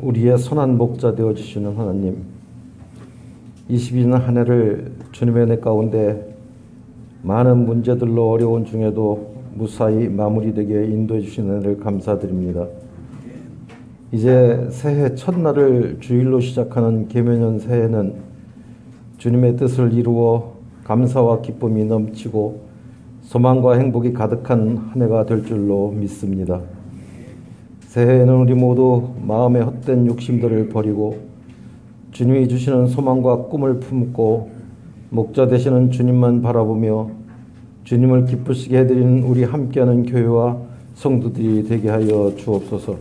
우리의 선한 목자 되어주시는 하나님, 22년 한 해를 주님의 은혜 가운데 많은 문제들로 어려운 중에도 무사히 마무리되게 인도해 주시는 은혜를 감사드립니다. 이제 새해 첫날을 주일로 시작하는 계명년 새해는 주님의 뜻을 이루어 감사와 기쁨이 넘치고 소망과 행복이 가득한 한 해가 될 줄로 믿습니다. 새해에는 우리 모두 마음의 헛된 욕심들을 버리고 주님이 주시는 소망과 꿈을 품고 목자 되시는 주님만 바라보며 주님을 기쁘시게 해드리는 우리 함께하는 교회와 성도들이 되게 하여 주옵소서.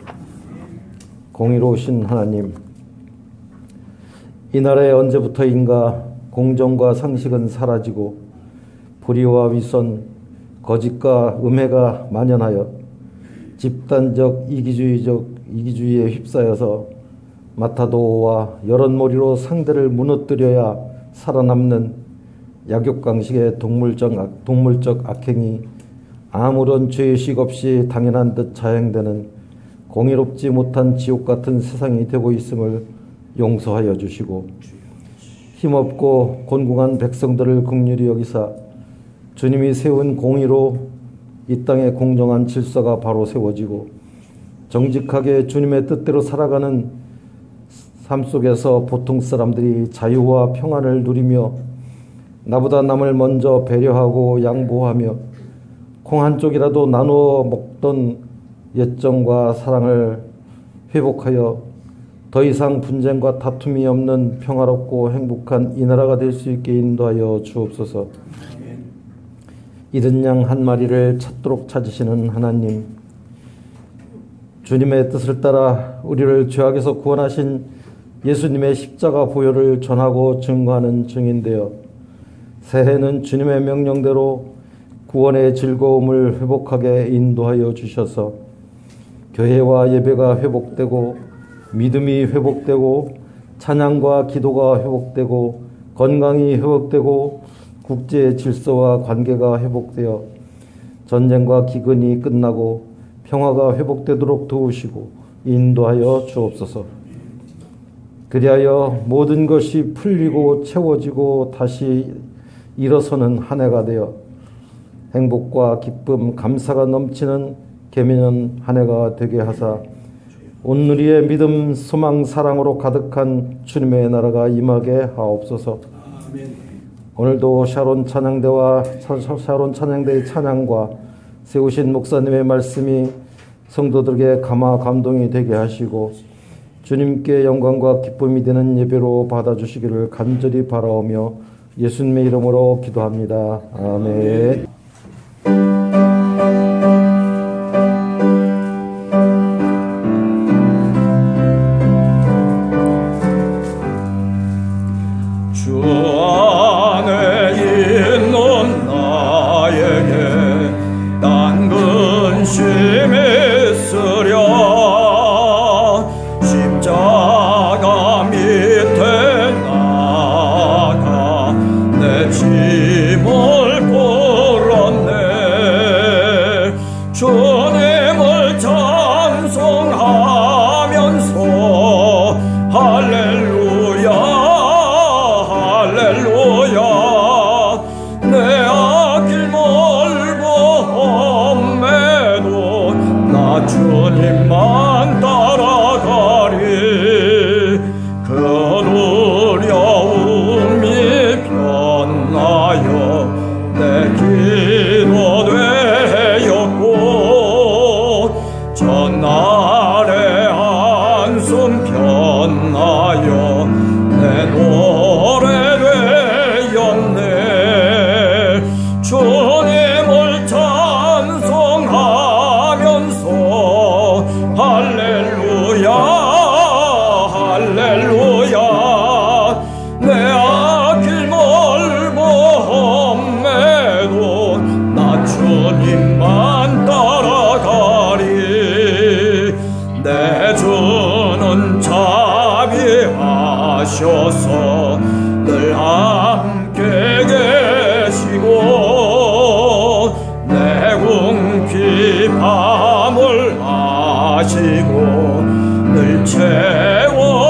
공의로우신 하나님, 이 나라에 언제부터인가 공정과 상식은 사라지고 불의와 위선, 거짓과 음해가 만연하여 집단적 이기주의에 휩싸여서 마타도와 여론몰이로 상대를 무너뜨려야 살아남는 약육강식의 동물적 악행이 아무런 죄의식 없이 당연한 듯 자행되는 공의롭지 못한 지옥 같은 세상이 되고 있음을 용서하여 주시고, 힘없고 곤궁한 백성들을 긍휼히 여기사 주님이 세운 공의로 이 땅에 공정한 질서가 바로 세워지고 정직하게 주님의 뜻대로 살아가는 삶 속에서 보통 사람들이 자유와 평안을 누리며 나보다 남을 먼저 배려하고 양보하며 콩 한 쪽이라도 나누어 먹던 옛정과 사랑을 회복하여 더 이상 분쟁과 다툼이 없는 평화롭고 행복한 이 나라가 될 수 있게 인도하여 주옵소서. 잃은 양 한 마리를 찾도록 찾으시는 하나님, 주님의 뜻을 따라 우리를 죄악에서 구원하신 예수님의 십자가 보혈을 전하고 증거하는 증인되어 새해는 주님의 명령대로 구원의 즐거움을 회복하게 인도하여 주셔서 교회와 예배가 회복되고 믿음이 회복되고 찬양과 기도가 회복되고 건강이 회복되고 국제 질서와 관계가 회복되어 전쟁과 기근이 끝나고 평화가 회복되도록 도우시고 인도하여 주옵소서. 그리하여 모든 것이 풀리고 채워지고 다시 일어서는 한 해가 되어 행복과 기쁨, 감사가 넘치는 계명년 한 해가 되게 하사 온누리의 믿음, 소망, 사랑으로 가득한 주님의 나라가 임하게 하옵소서. 아멘. 오늘도 샤론 찬양대의 찬양과 세우신 목사님의 말씀이 성도들에게 감화 감동이 되게 하시고 주님께 영광과 기쁨이 되는 예배로 받아주시기를 간절히 바라오며 예수님의 이름으로 기도합니다. 아멘. 주님만 따라가리. 그 두려움이 변하여 내 기도 되었고 전날의 한숨 변하여 내 노래 되었네. 주님을 찬송하면서 할렐루야 할렐루야. 내 앞길 멀음에도 나 주님만 따라가리. 내 주는 자비하셔서 늘 함께 계시고 내 궁핍함을 아시고 늘 채워주시네.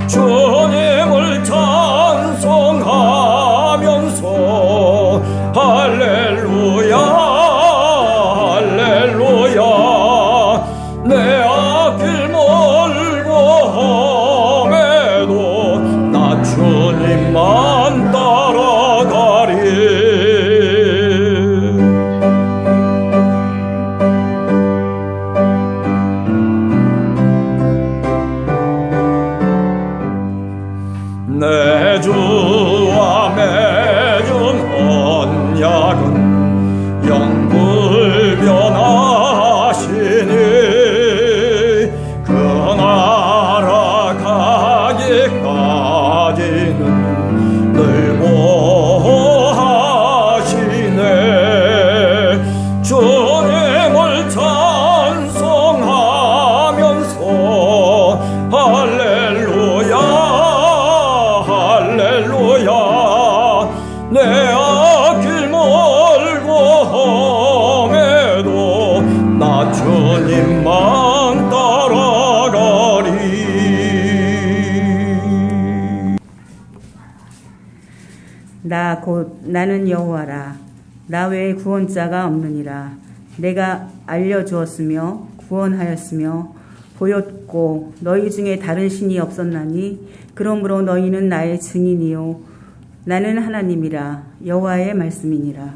주님을 찬송하면서 할렐루야 할렐루야. 내 앞길 멀고 험해도 나 주님만 따라가리. 내 주와 맺은 언약은 영불변하시니 그 나라 가기까지는 늘 보호하시네. 주님을 찬송하면서 할렐루야 할렐루야. 내 앞길 멀고 험해도 나 주님만 따라가리. 나 곧 나는 여호와라. 나 외에 구원자가 없느니라. 내가 알려주었으며 구원하였으며 보였고 너희 중에 다른 신이 없었나니 그러므로 너희는 나의 증인이요 나는 하나님이라 여호와의 말씀이니라.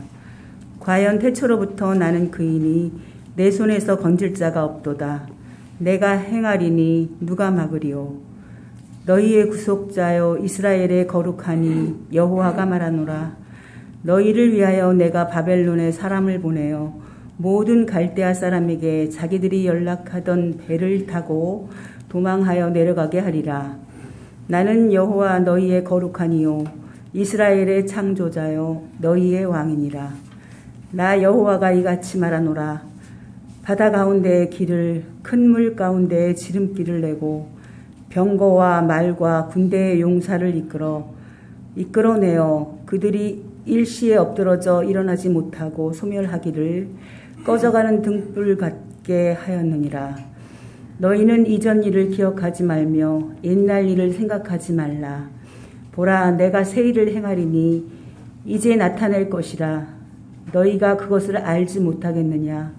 과연 태초로부터 나는 그이니 내 손에서 건질 자가 없도다. 내가 행하리니 누가 막으리요. 너희의 구속자여 이스라엘의 거룩하니 여호와가 말하노라. 너희를 위하여 내가 바벨론에 사람을 보내어 모든 갈대아 사람에게 자기들이 연락하던 배를 타고 도망하여 내려가게 하리라. 나는 여호와 너희의 거룩하니요 이스라엘의 창조자요 너희의 왕이니라. 나 여호와가 이같이 말하노라. 바다 가운데의 길을 큰 물 가운데의 지름길을 내고 병거와 말과 군대의 용사를 이끌어내어 그들이 일시에 엎드러져 일어나지 못하고 소멸하기를 꺼져가는 등불 같게 하였느니라. 너희는 이전 일을 기억하지 말며 옛날 일을 생각하지 말라. 보라, 내가 새 일을 행하리니 이제 나타낼 것이라. 너희가 그것을 알지 못하겠느냐.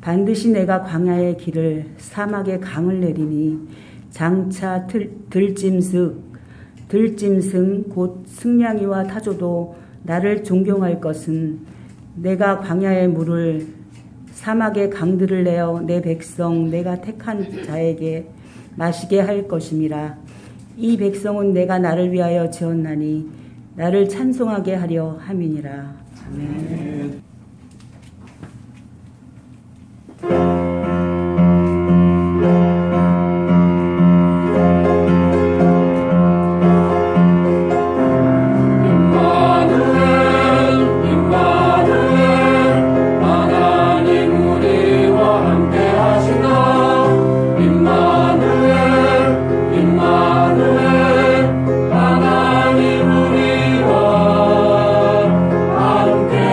반드시 내가 광야의 길을 사막의 강을 내리니 장차 들짐승 곧 승냥이와 타조도 나를 존경할 것은 내가 광야의 물을 사막의 강들을 내어 내 백성 내가 택한 자에게 마시게 할 것임이라. 이 백성은 내가 나를 위하여 지었나니 나를 찬송하게 하려 함이니라. 아멘. 하나님 우리와 함께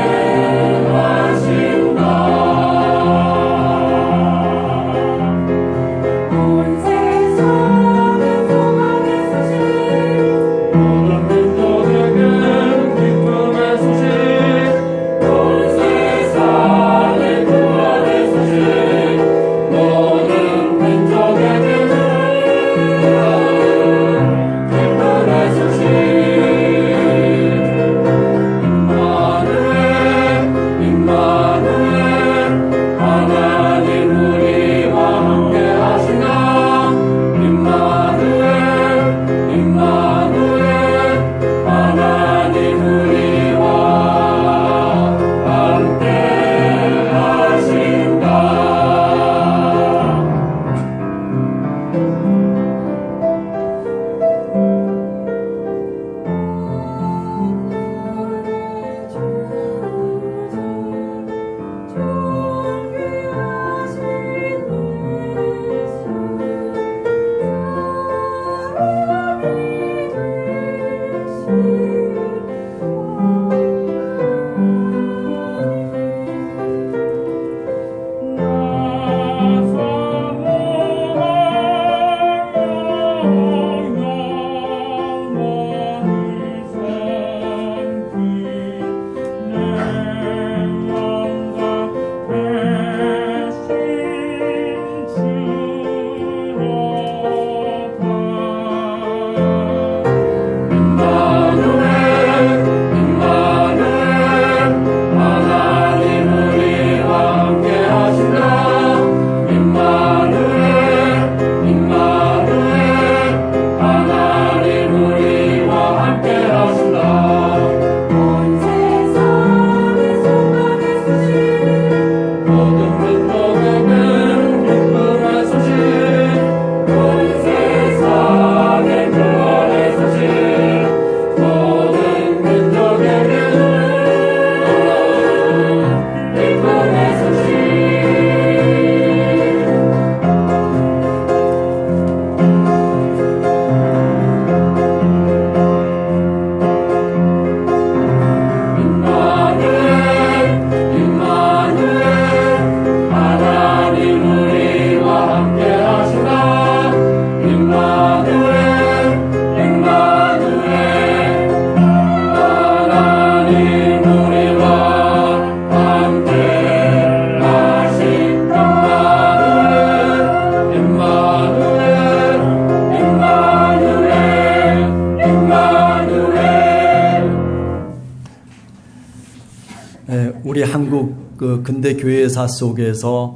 그 근대 교회사 속에서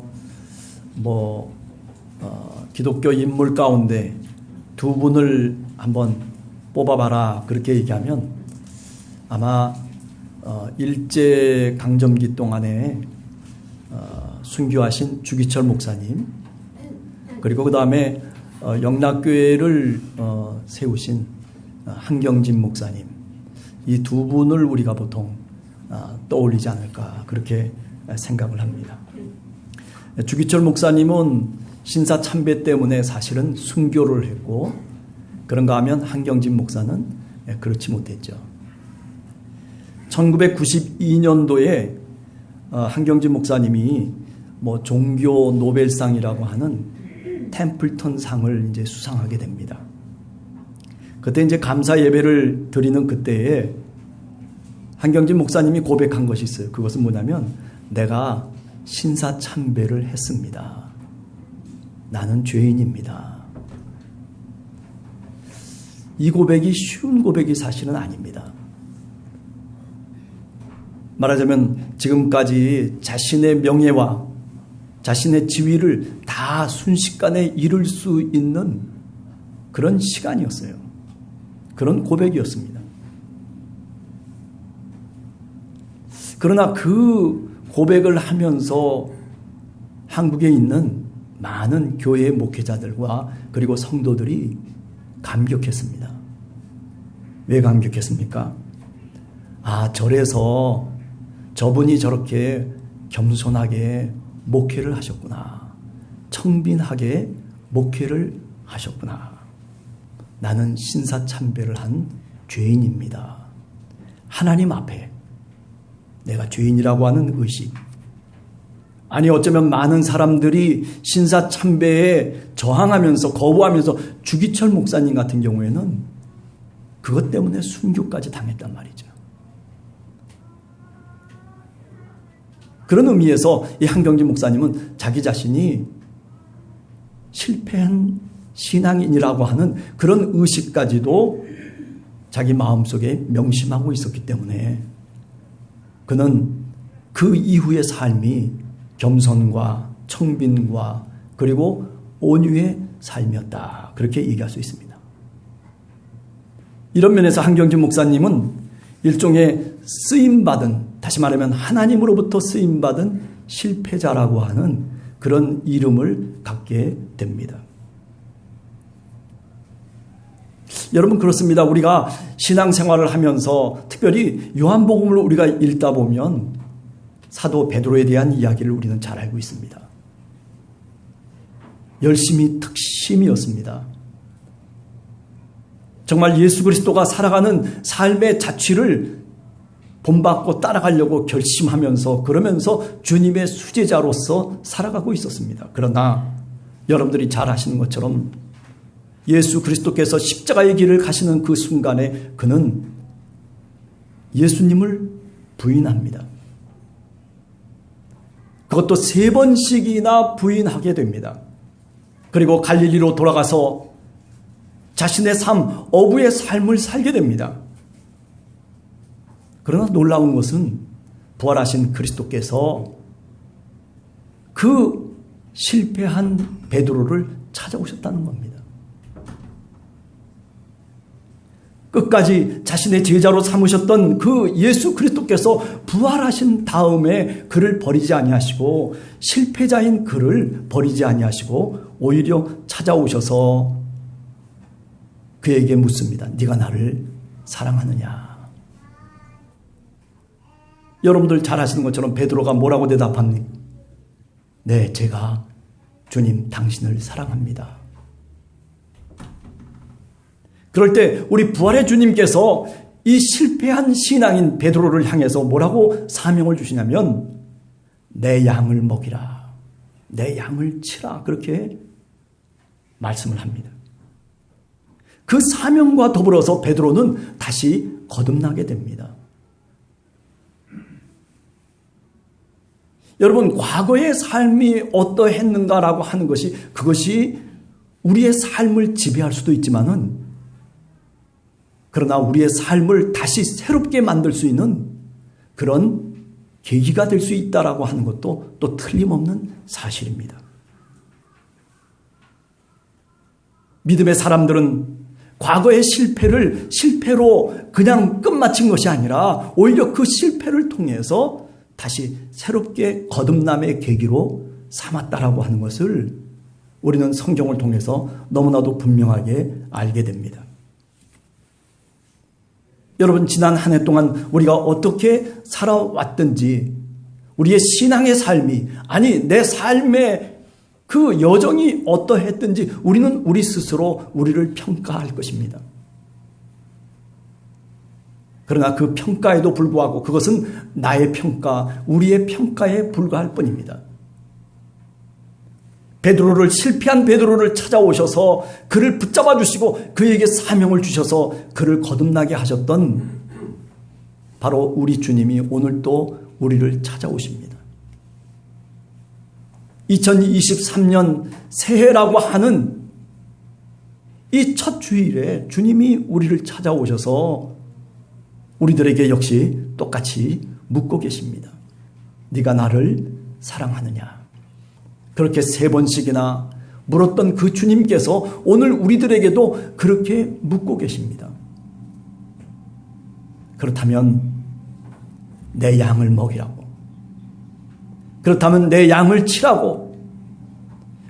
기독교 인물 가운데 두 분을 한번 뽑아봐라 그렇게 얘기하면 아마 일제 강점기 동안에 순교하신 주기철 목사님, 그리고 그 다음에 영락교회를 세우신 한경진 목사님, 이 두 분을 우리가 보통 떠올리지 않을까 그렇게 생각을 합니다. 주기철 목사님은 신사 참배 때문에 사실은 순교를 했고, 그런가 하면 한경진 목사는 그렇지 못했죠. 1992년도에 한경진 목사님이 종교 노벨상이라고 하는 템플턴 상을 이제 수상하게 됩니다. 그때 이제 감사 예배를 드리는 그때에 한경진 목사님이 고백한 것이 있어요. 그것은 뭐냐면, 내가 신사 참배를 했습니다. 나는 죄인입니다. 이 고백이 쉬운 고백이 사실은 아닙니다. 말하자면 지금까지 자신의 명예와 자신의 지위를 다 순식간에 잃을 수 있는 그런 시간이었어요. 그런 고백이었습니다. 그러나 그 고백을 하면서 한국에 있는 많은 교회 목회자들과 그리고 성도들이 감격했습니다. 왜 감격했습니까? 절에서 저분이 저렇게 겸손하게 목회를 하셨구나. 청빈하게 목회를 하셨구나. 나는 신사참배를 한 죄인입니다. 하나님 앞에 내가 죄인이라고 하는 의식. 아니 어쩌면 많은 사람들이 신사참배에 저항하면서 거부하면서 주기철 목사님 같은 경우에는 그것 때문에 순교까지 당했단 말이죠. 그런 의미에서 이 한경진 목사님은 자기 자신이 실패한 신앙인이라고 하는 그런 의식까지도 자기 마음속에 명심하고 있었기 때문에 그는 그 이후의 삶이 겸손과 청빈과 그리고 온유의 삶이었다. 그렇게 얘기할 수 있습니다. 이런 면에서 한경진 목사님은 일종의 쓰임받은, 다시 말하면 하나님으로부터 쓰임받은 실패자라고 하는 그런 이름을 갖게 됩니다. 여러분 그렇습니다. 우리가 신앙생활을 하면서 특별히 요한복음을 우리가 읽다 보면 사도 베드로에 대한 이야기를 우리는 잘 알고 있습니다. 열심히 특심이었습니다. 정말 예수 그리스도가 살아가는 삶의 자취를 본받고 따라가려고 결심하면서 그러면서 주님의 수제자로서 살아가고 있었습니다. 그러나 여러분들이 잘 아시는 것처럼 예수 그리스도께서 십자가의 길을 가시는 그 순간에 그는 예수님을 부인합니다. 그것도 3번씩이나 부인하게 됩니다. 그리고 갈릴리로 돌아가서 자신의 삶, 어부의 삶을 살게 됩니다. 그러나 놀라운 것은 부활하신 그리스도께서 그 실패한 베드로를 찾아오셨다는 겁니다. 끝까지 자신의 제자로 삼으셨던 그 예수 그리스도께서 부활하신 다음에 그를 버리지 아니하시고 실패자인 그를 버리지 아니하시고 오히려 찾아오셔서 그에게 묻습니다. 네가 나를 사랑하느냐? 여러분들 잘 아시는 것처럼 베드로가 뭐라고 대답합니까? 네, 제가 주님 당신을 사랑합니다. 그럴 때 우리 부활의 주님께서 이 실패한 신앙인 베드로를 향해서 뭐라고 사명을 주시냐면 내 양을 먹이라, 내 양을 치라, 그렇게 말씀을 합니다. 그 사명과 더불어서 베드로는 다시 거듭나게 됩니다. 여러분, 과거의 삶이 어떠했는가라고 하는 것이 그것이 우리의 삶을 지배할 수도 있지만은 그러나 우리의 삶을 다시 새롭게 만들 수 있는 그런 계기가 될 수 있다라고 하는 것도 또 틀림없는 사실입니다. 믿음의 사람들은 과거의 실패를 실패로 그냥 끝마친 것이 아니라 오히려 그 실패를 통해서 다시 새롭게 거듭남의 계기로 삼았다라고 하는 것을 우리는 성경을 통해서 너무나도 분명하게 알게 됩니다. 여러분, 지난 한 해 동안 우리가 어떻게 살아왔든지 우리의 신앙의 삶이, 아니 내 삶의 그 여정이 어떠했든지 우리는 우리 스스로 우리를 평가할 것입니다. 그러나 그 평가에도 불구하고 그것은 나의 평가, 우리의 평가에 불과할 뿐입니다. 베드로를, 실패한 베드로를 찾아오셔서 그를 붙잡아 주시고 그에게 사명을 주셔서 그를 거듭나게 하셨던 바로 우리 주님이 오늘 또 우리를 찾아오십니다. 2023년 새해라고 하는 이 첫 주일에 주님이 우리를 찾아오셔서 우리들에게 역시 똑같이 묻고 계십니다. 네가 나를 사랑하느냐? 그렇게 3번씩이나 물었던 그 주님께서 오늘 우리들에게도 그렇게 묻고 계십니다. 그렇다면 내 양을 먹이라고, 그렇다면 내 양을 치라고,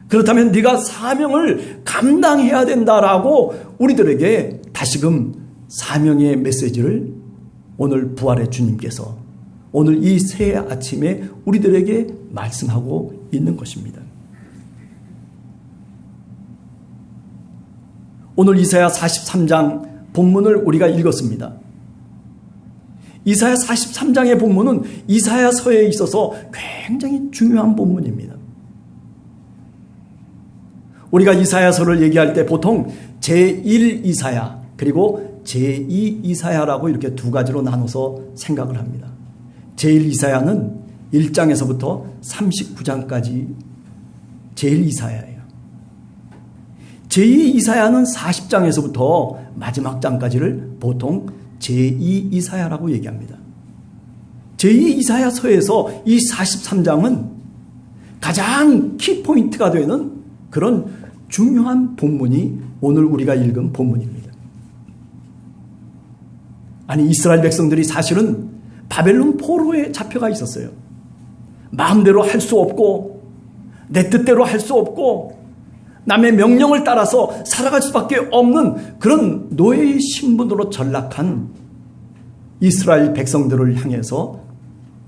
그렇다면 네가 사명을 감당해야 된다라고 우리들에게 다시금 사명의 메시지를 오늘 부활의 주님께서 오늘 이 새해 아침에 우리들에게 말씀하고 있는 것입니다. 오늘 이사야 43장 본문을 우리가 읽었습니다. 이사야 43장의 본문은 이사야서에 있어서 굉장히 중요한 본문입니다. 우리가 이사야서를 얘기할 때 보통 제1 이사야 그리고 제2 이사야라고 이렇게 두 가지로 나눠서 생각을 합니다. 제1 이사야는 1장에서부터 39장까지 제1 이사야예요. 제2 이사야는 40장에서부터 마지막 장까지를 보통 제2 이사야라고 얘기합니다. 제2 이사야서에서 이 43장은 가장 키포인트가 되는 그런 중요한 본문이 오늘 우리가 읽은 본문입니다. 아니, 이스라엘 백성들이 사실은 바벨론 포로에 잡혀가 있었어요. 마음대로 할 수 없고 내 뜻대로 할 수 없고 남의 명령을 따라서 살아갈 수밖에 없는 그런 노예의 신분으로 전락한 이스라엘 백성들을 향해서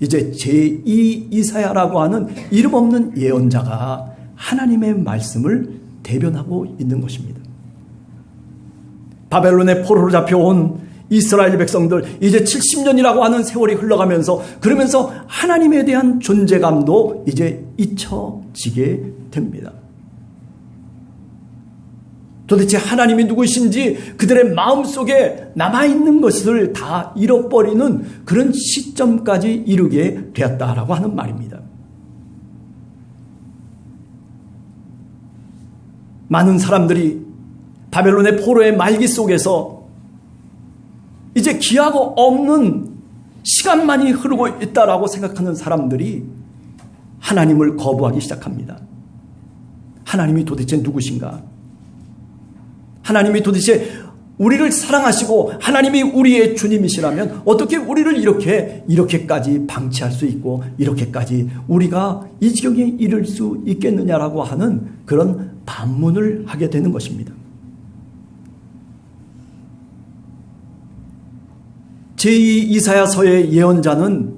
이제 제2 이사야라고 하는 이름 없는 예언자가 하나님의 말씀을 대변하고 있는 것입니다. 바벨론의 포로로 잡혀온 이스라엘 백성들, 이제 70년이라고 하는 세월이 흘러가면서 그러면서 하나님에 대한 존재감도 이제 잊혀지게 됩니다. 도대체 하나님이 누구신지 그들의 마음속에 남아있는 것을 다 잃어버리는 그런 시점까지 이르게 되었다라고 하는 말입니다. 많은 사람들이 바벨론의 포로의 말기 속에서 이제 기하고 없는 시간만이 흐르고 있다라고 생각하는 사람들이 하나님을 거부하기 시작합니다. 하나님이 도대체 누구신가? 하나님이 도대체 우리를 사랑하시고 하나님이 우리의 주님이시라면 어떻게 우리를 이렇게까지 방치할 수 있고 이렇게까지 우리가 이 지경에 이를 수 있겠느냐라고 하는 그런 반문을 하게 되는 것입니다. 제2 이사야서의 예언자는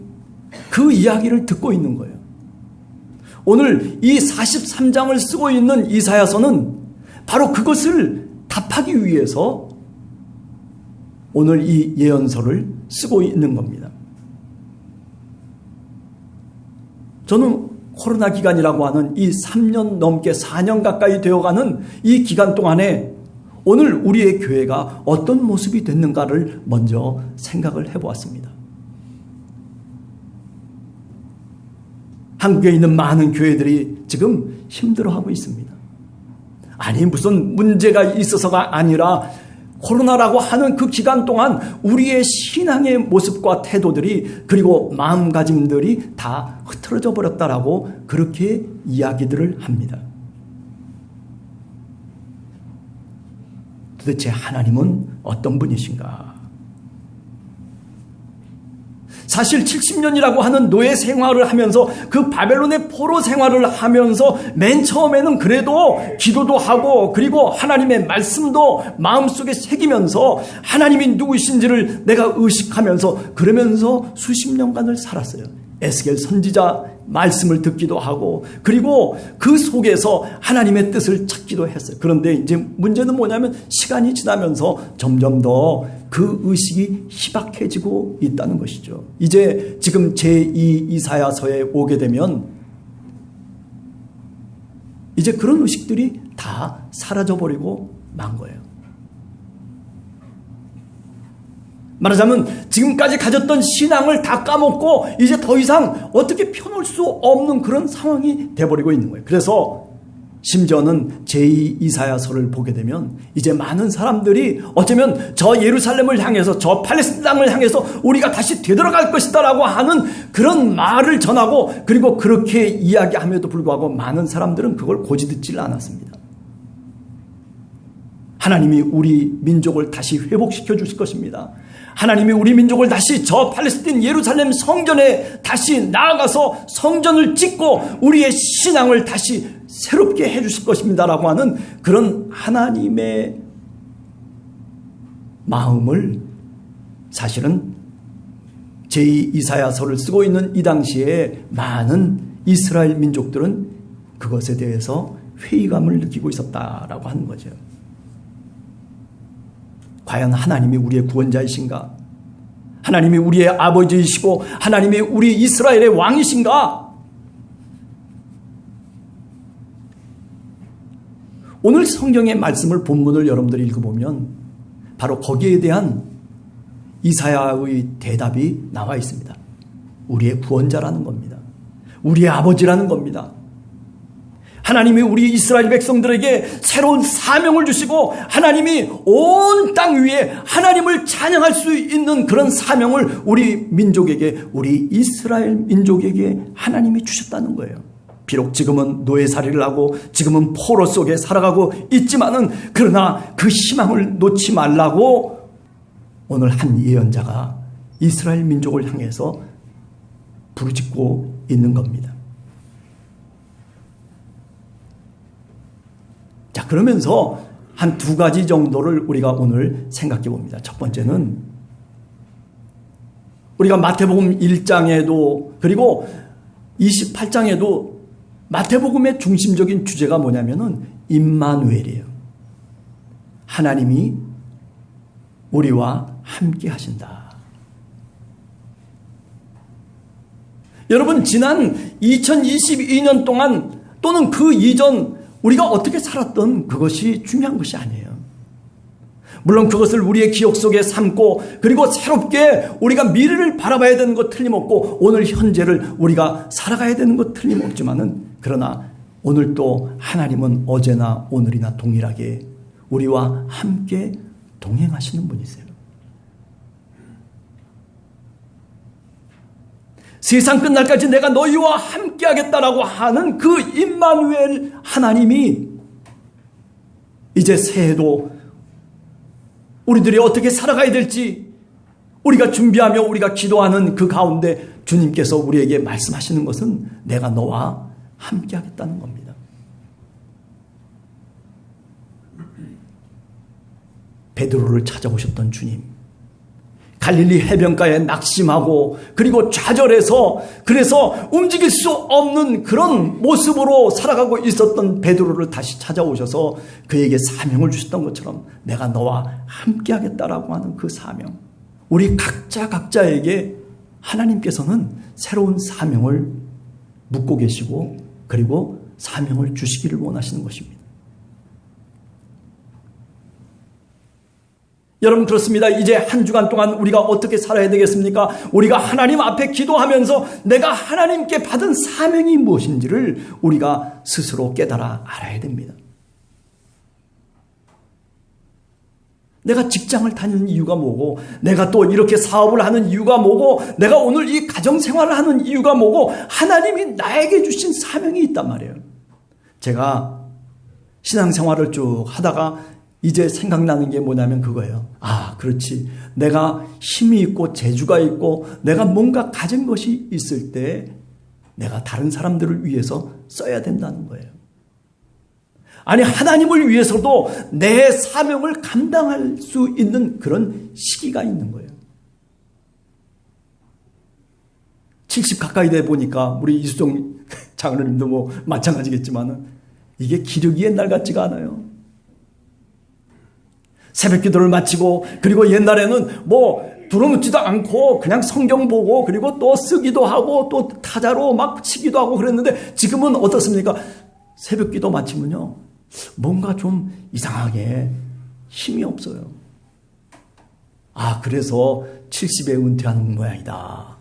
그 이야기를 듣고 있는 거예요. 오늘 이 43장을 쓰고 있는 이사야서는 바로 그것을 답하기 위해서 오늘 이 예언서를 쓰고 있는 겁니다. 저는 코로나 기간이라고 하는 이 3년 넘게 4년 가까이 되어가는 이 기간 동안에 오늘 우리의 교회가 어떤 모습이 됐는가를 먼저 생각을 해보았습니다. 한국에 있는 많은 교회들이 지금 힘들어하고 있습니다. 아니, 무슨 문제가 있어서가 아니라 코로나라고 하는 그 기간 동안 우리의 신앙의 모습과 태도들이 그리고 마음가짐들이 다 흐트러져 버렸다라고 그렇게 이야기들을 합니다. 도대체 하나님은 어떤 분이신가? 사실 70년이라고 하는 노예 생활을 하면서 그 바벨론의 포로 생활을 하면서 맨 처음에는 그래도 기도도 하고 그리고 하나님의 말씀도 마음속에 새기면서 하나님이 누구이신지를 내가 의식하면서 그러면서 수십 년간을 살았어요. 에스겔 선지자 말씀을 듣기도 하고 그리고 그 속에서 하나님의 뜻을 찾기도 했어요. 그런데 이제 문제는 뭐냐면 시간이 지나면서 점점 더 그 의식이 희박해지고 있다는 것이죠. 이제 지금 제2 이사야서에 오게 되면 이제 그런 의식들이 다 사라져버리고 만 거예요. 말하자면 지금까지 가졌던 신앙을 다 까먹고 이제 더 이상 어떻게 펴놓을 수 없는 그런 상황이 돼버리고 있는 거예요. 그래서 심지어는 제2 이사야서를 보게 되면 이제 많은 사람들이 어쩌면 저 예루살렘을 향해서 저 팔레스틴 땅을 향해서 우리가 다시 되돌아갈 것이다 라고 하는 그런 말을 전하고 그리고 그렇게 이야기함에도 불구하고 많은 사람들은 그걸 고지듣지를 않았습니다. 하나님이 우리 민족을 다시 회복시켜 주실 것입니다. 하나님이 우리 민족을 다시 저 팔레스틴 예루살렘 성전에 다시 나아가서 성전을 짓고 우리의 신앙을 다시 새롭게 해주실 것입니다라고 하는 그런 하나님의 마음을 사실은 제2 이사야서를 쓰고 있는 이 당시에 많은 이스라엘 민족들은 그것에 대해서 회의감을 느끼고 있었다라고 하는 거죠. 과연 하나님이 우리의 구원자이신가? 하나님이 우리의 아버지이시고 하나님이 우리 이스라엘의 왕이신가? 오늘 성경의 말씀을 본문을 여러분들이 읽어보면 바로 거기에 대한 이사야의 대답이 나와 있습니다. 우리의 구원자라는 겁니다. 우리의 아버지라는 겁니다. 하나님이 우리 이스라엘 백성들에게 새로운 사명을 주시고 하나님이 온 땅 위에 하나님을 찬양할 수 있는 그런 사명을 우리 민족에게 우리 이스라엘 민족에게 하나님이 주셨다는 거예요. 비록 지금은 노예살이를 하고 지금은 포로 속에 살아가고 있지만은 그러나 그 희망을 놓지 말라고 오늘 한 예언자가 이스라엘 민족을 향해서 부르짖고 있는 겁니다. 자, 그러면서 한 두 가지 정도를 우리가 오늘 생각해 봅니다. 첫 번째는 우리가 마태복음 1장에도 그리고 28장에도 마태복음의 중심적인 주제가 뭐냐면은 임마누엘이에요. 하나님이 우리와 함께 하신다. 여러분, 지난 2022년 동안 또는 그 이전 우리가 어떻게 살았던 그것이 중요한 것이 아니에요. 물론 그것을 우리의 기억 속에 삼고 그리고 새롭게 우리가 미래를 바라봐야 되는 것 틀림없고 오늘 현재를 우리가 살아가야 되는 것 틀림없지만은 그러나 오늘 또 하나님은 어제나 오늘이나 동일하게 우리와 함께 동행하시는 분이세요. 세상 끝날까지 내가 너희와 함께 하겠다라고 하는 그 임마누엘 하나님이 이제 새해도 우리들이 어떻게 살아가야 될지 우리가 준비하며 우리가 기도하는 그 가운데 주님께서 우리에게 말씀하시는 것은 내가 너와 함께 하겠다는 겁니다. 베드로를 찾아오셨던 주님, 갈릴리 해변가에 낙심하고 그리고 좌절해서 그래서 움직일 수 없는 그런 모습으로 살아가고 있었던 베드로를 다시 찾아오셔서 그에게 사명을 주셨던 것처럼 내가 너와 함께 하겠다라고 하는 그 사명, 우리 각자에게 하나님께서는 새로운 사명을 묻고 계시고 그리고 사명을 주시기를 원하시는 것입니다. 여러분, 그렇습니다. 이제 한 주간 동안 우리가 어떻게 살아야 되겠습니까? 우리가 하나님 앞에 기도하면서 내가 하나님께 받은 사명이 무엇인지를 우리가 스스로 깨달아 알아야 됩니다. 내가 직장을 다니는 이유가 뭐고, 내가 또 이렇게 사업을 하는 이유가 뭐고, 내가 오늘 이 가정생활을 하는 이유가 뭐고, 하나님이 나에게 주신 사명이 있단 말이에요. 제가 신앙생활을 쭉 하다가 이제 생각나는 게 뭐냐면 그거예요. 아, 그렇지. 내가 힘이 있고 재주가 있고 내가 뭔가 가진 것이 있을 때 내가 다른 사람들을 위해서 써야 된다는 거예요. 아니, 하나님을 위해서도 내 사명을 감당할 수 있는 그런 시기가 있는 거예요. 70 가까이 돼 보니까 우리 이수종 장로님도 뭐 마찬가지겠지만은 이게 기력이 옛날 같지가 않아요. 새벽 기도를 마치고, 그리고 옛날에는 뭐 들어놓지도 않고 그냥 성경 보고, 그리고 또 쓰기도 하고 또 타자로 막 치기도 하고 그랬는데, 지금은 어떻습니까? 새벽 기도 마치면요, 뭔가 좀 이상하게 힘이 없어요. 아, 그래서 70에 은퇴하는 모양이다.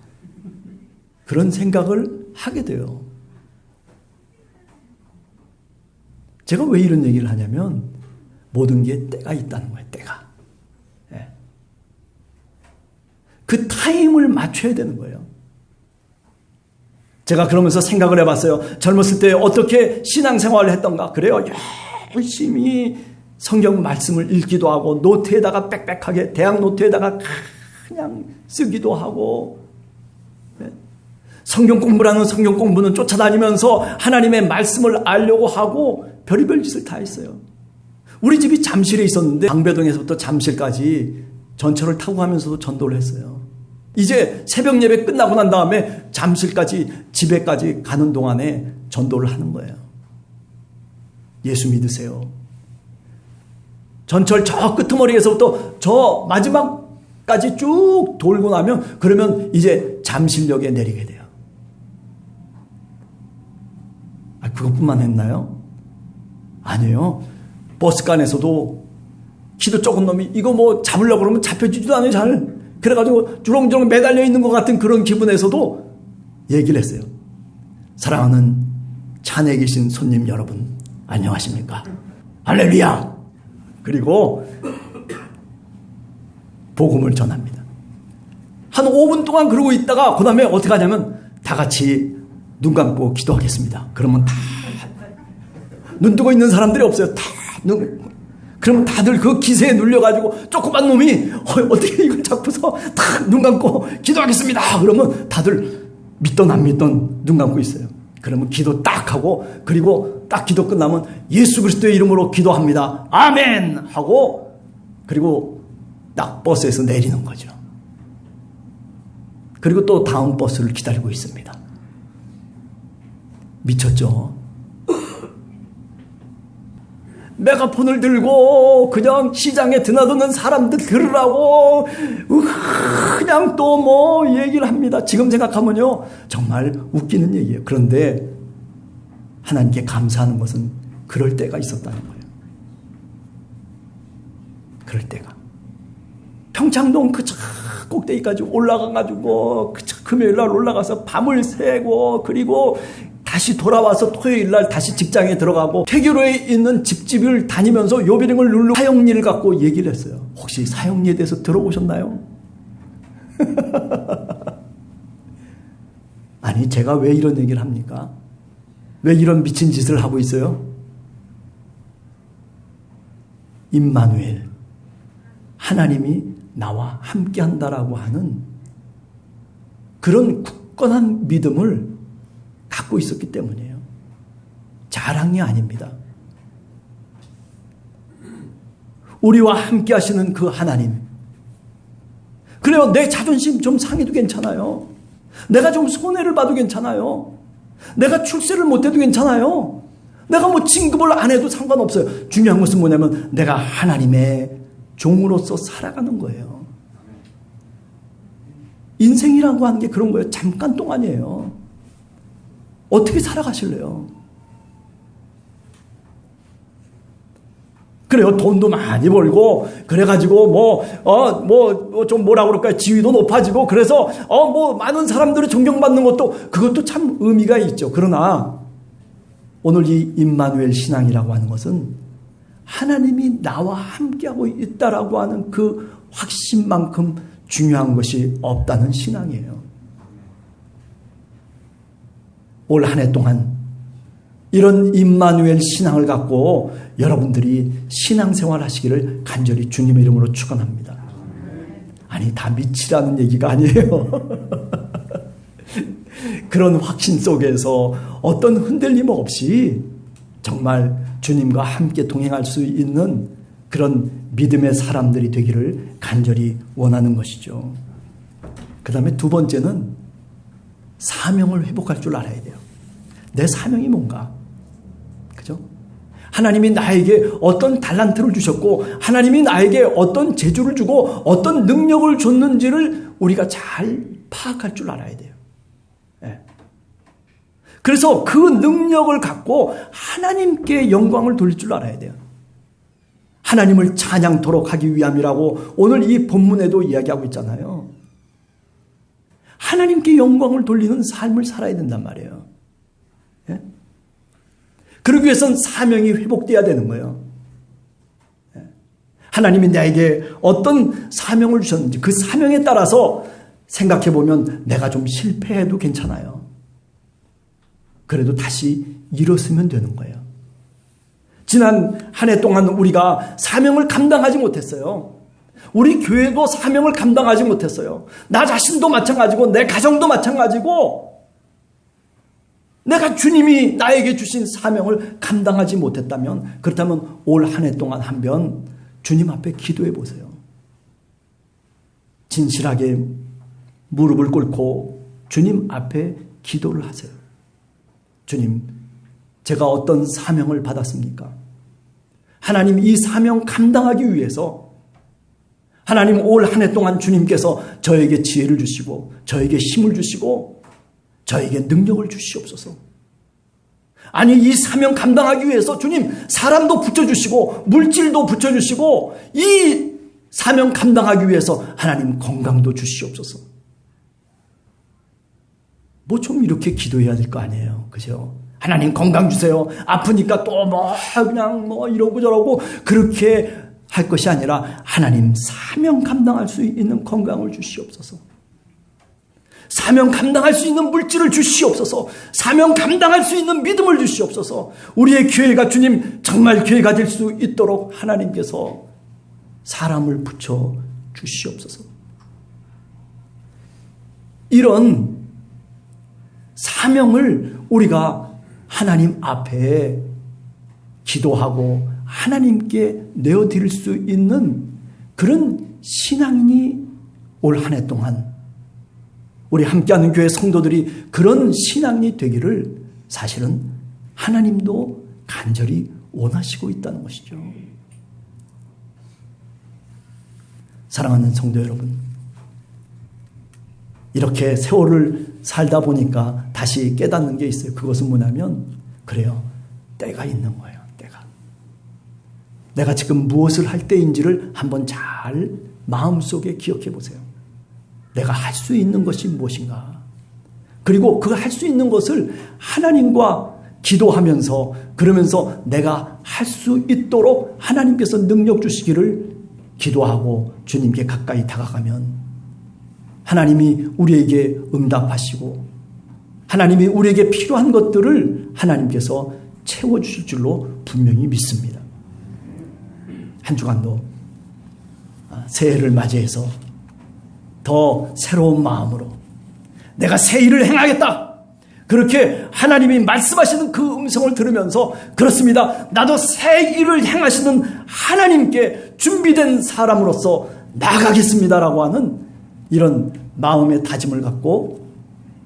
그런 생각을 하게 돼요. 제가 왜 이런 얘기를 하냐면, 모든 게 때가 있다는 거예요. 때가. 예. 그 타임을 맞춰야 되는 거예요. 제가 그러면서 생각을 해봤어요. 젊었을 때 어떻게 신앙생활을 했던가. 그래요. 열심히 성경 말씀을 읽기도 하고, 노트에다가 빽빽하게, 대학 노트에다가 그냥 쓰기도 하고, 예. 성경 공부라는 성경 공부는 쫓아다니면서 하나님의 말씀을 알려고 하고 별의별 짓을 다 했어요. 우리 집이 잠실에 있었는데 방배동에서부터 잠실까지 전철을 타고 가면서도 전도를 했어요. 이제 새벽 예배 끝나고 난 다음에 잠실까지, 집에까지 가는 동안에 전도를 하는 거예요. 예수 믿으세요. 전철 저 끄트머리에서부터 저 마지막까지 쭉 돌고 나면, 그러면 이제 잠실역에 내리게 돼요. 아, 그것뿐만 했나요? 아니에요. 버스간에서도 키도 적은 놈이 이거 뭐 잡으려고 그러면 잡혀지지도 않아요, 잘. 그래가지고 주렁주렁 매달려 있는 것 같은 그런 기분에서도 얘기를 했어요. 사랑하는 차 안에 계신 손님 여러분, 안녕하십니까? 할렐루야! 그리고 복음을 전합니다. 한 5분 동안 그러고 있다가 그 다음에 어떻게 하냐면 다 같이 눈 감고 기도하겠습니다. 그러면 다 눈 뜨고 있는 사람들이 없어요. 그럼 다들 그 기세에 눌려가지고 조그만 놈이 어떻게 이걸 잡고서 딱 눈 감고 기도하겠습니다. 그러면 다들 믿던 안 믿던 눈 감고 있어요. 그러면 기도 딱 하고, 그리고 딱 기도 끝나면 예수 그리스도의 이름으로 기도합니다. 아멘! 하고, 그리고 딱 버스에서 내리는 거죠. 그리고 또 다음 버스를 기다리고 있습니다. 미쳤죠? 메가폰을 들고 그냥 시장에 드나드는 사람들 들으라고 그냥 또 뭐 얘기를 합니다. 지금 생각하면요, 정말 웃기는 얘기예요. 그런데 하나님께 감사하는 것은 그럴 때가 있었다는 거예요. 그럴 때가. 평창동 그 꼭대기까지 올라가가지고 금요일날 올라가서 밤을 새고, 그리고 다시 돌아와서 토요일날 다시 직장에 들어가고, 퇴교로에 있는 집집을 다니면서 요비링을 누르고 사형리를 갖고 얘기를 했어요. 혹시 사형리에 대해서 들어보셨나요? 아니, 제가 왜 이런 얘기를 합니까? 왜 이런 미친 짓을 하고 있어요? 임마누엘, 하나님이 나와 함께 한다라고 하는 그런 굳건한 믿음을 갖고 있었기 때문이에요. 자랑이 아닙니다. 우리와 함께 하시는 그 하나님. 그래요. 내 자존심 좀 상해도 괜찮아요. 내가 좀 손해를 봐도 괜찮아요. 내가 출세를 못해도 괜찮아요. 내가 뭐 진급을 안 해도 상관없어요. 중요한 것은 뭐냐면 내가 하나님의 종으로서 살아가는 거예요. 인생이라고 하는 게 그런 거예요. 잠깐 동안이에요. 어떻게 살아가실래요? 그래요. 돈도 많이 벌고, 그래가지고 좀 뭐라 그럴까요? 지위도 높아지고, 그래서 많은 사람들이 존경받는 그것도 참 의미가 있죠. 그러나 오늘 이 임마누엘 신앙이라고 하는 것은 하나님이 나와 함께하고 있다라고 하는 그 확신만큼 중요한 것이 없다는 신앙이에요. 올 한 해 동안 이런 임마누엘 신앙을 갖고 여러분들이 신앙생활 하시기를 간절히 주님의 이름으로 축원합니다. 아니, 다 미치라는 얘기가 아니에요. 그런 확신 속에서 어떤 흔들림 없이 정말 주님과 함께 동행할 수 있는 그런 믿음의 사람들이 되기를 간절히 원하는 것이죠. 그 다음에 두 번째는 사명을 회복할 줄 알아야 돼요. 내 사명이 뭔가? 그죠? 하나님이 나에게 어떤 달란트를 주셨고 하나님이 나에게 어떤 재주를 주고 어떤 능력을 줬는지를 우리가 잘 파악할 줄 알아야 돼요. 네. 그래서 그 능력을 갖고 하나님께 영광을 돌릴 줄 알아야 돼요. 하나님을 찬양토록 하기 위함이라고 오늘 이 본문에도 이야기하고 있잖아요. 하나님께 영광을 돌리는 삶을 살아야 된단 말이에요. 예? 그러기 위해서는 사명이 회복돼야 되는 거예요. 예? 하나님이 나에게 어떤 사명을 주셨는지 그 사명에 따라서 생각해 보면 내가 좀 실패해도 괜찮아요. 그래도 다시 일어서면 되는 거예요. 지난 한 해 동안 우리가 사명을 감당하지 못했어요. 우리 교회도 사명을 감당하지 못했어요. 나 자신도 마찬가지고 내 가정도 마찬가지고 내가 주님이 나에게 주신 사명을 감당하지 못했다면 그렇다면 올 한 해 동안 한번 주님 앞에 기도해 보세요. 진실하게 무릎을 꿇고 주님 앞에 기도를 하세요. 주님, 제가 어떤 사명을 받았습니까? 하나님, 이 사명 감당하기 위해서 하나님 올 한 해 동안 주님께서 저에게 지혜를 주시고 저에게 힘을 주시고 저에게 능력을 주시옵소서. 아니, 이 사명 감당하기 위해서 주님 사람도 붙여주시고 물질도 붙여주시고 이 사명 감당하기 위해서 하나님 건강도 주시옵소서. 뭐 좀 이렇게 기도해야 될 거 아니에요. 그죠? 하나님 건강 주세요. 아프니까 또 그냥 이러고 저러고 그렇게 할 것이 아니라 하나님 사명 감당할 수 있는 건강을 주시옵소서. 사명 감당할 수 있는 물질을 주시옵소서. 사명 감당할 수 있는 믿음을 주시옵소서. 우리의 교회가 주님 정말 교회가 될 수 있도록 하나님께서 사람을 붙여 주시옵소서. 이런 사명을 우리가 하나님 앞에 기도하고 하나님께 내어드릴 수 있는 그런 신앙이 올 한 해 동안 우리 함께하는 교회 성도들이 그런 신앙이 되기를 사실은 하나님도 간절히 원하시고 있다는 것이죠. 사랑하는 성도 여러분, 이렇게 세월을 살다 보니까 다시 깨닫는 게 있어요. 그것은 뭐냐면 그래요. 때가 있는 거예요. 때가. 내가 지금 무엇을 할 때인지를 한번 잘 마음속에 기억해 보세요. 내가 할 수 있는 것이 무엇인가. 그리고 그 할 수 있는 것을 하나님과 기도하면서 그러면서 내가 할 수 있도록 하나님께서 능력 주시기를 기도하고 주님께 가까이 다가가면 하나님이 우리에게 응답하시고 하나님이 우리에게 필요한 것들을 하나님께서 채워주실 줄로 분명히 믿습니다. 한 주간도 새해를 맞이해서 더 새로운 마음으로 내가 새 일을 행하겠다. 그렇게 하나님이 말씀하시는 그 음성을 들으면서 그렇습니다. 나도 새 일을 행하시는 하나님께 준비된 사람으로서 나아가겠습니다라고 하는 이런 마음의 다짐을 갖고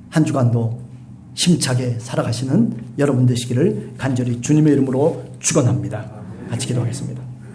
한 주간도 힘차게 살아가시는 여러분 되시기를 간절히 주님의 이름으로 축원합니다. 같이 기도하겠습니다.